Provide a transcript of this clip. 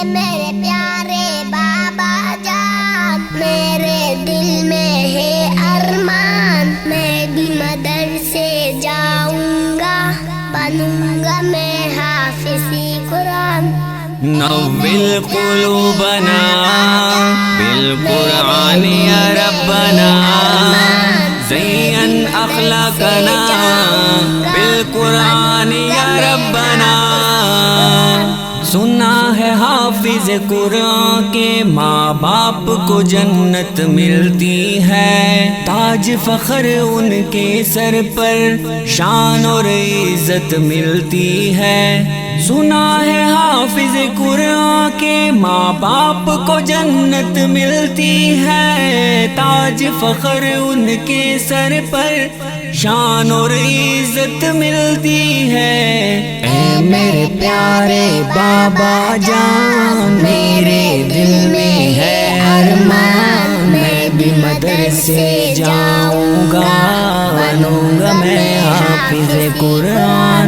میرے پیارے بابا جان، میرے دل میں ہے ارمان، میں بھی مدرسے جاؤں گا، بنوں گا میں حافظ قرآن۔ نوّر قلوبنا بالقرآن یا ربنا، زین اخلاقنا بالقرآن یا ربنا۔ سنا ہے حافظ قرآن کے ماں باپ کو جنت ملتی ہے، تاج فخر ان کے سر پر شان اور عزت ملتی ہے۔ سنا ہے حافظ قرآن کے ماں باپ کو جنت ملتی ہے، تاج فخر ان کے سر پر شان اور عزت ملتی ہے۔ اے میرے پیارے بابا جان، میرے دل میں ہے ارمان، میں بھی مدرسے جاؤں گا، بنوں گا میں حافظ قرآن۔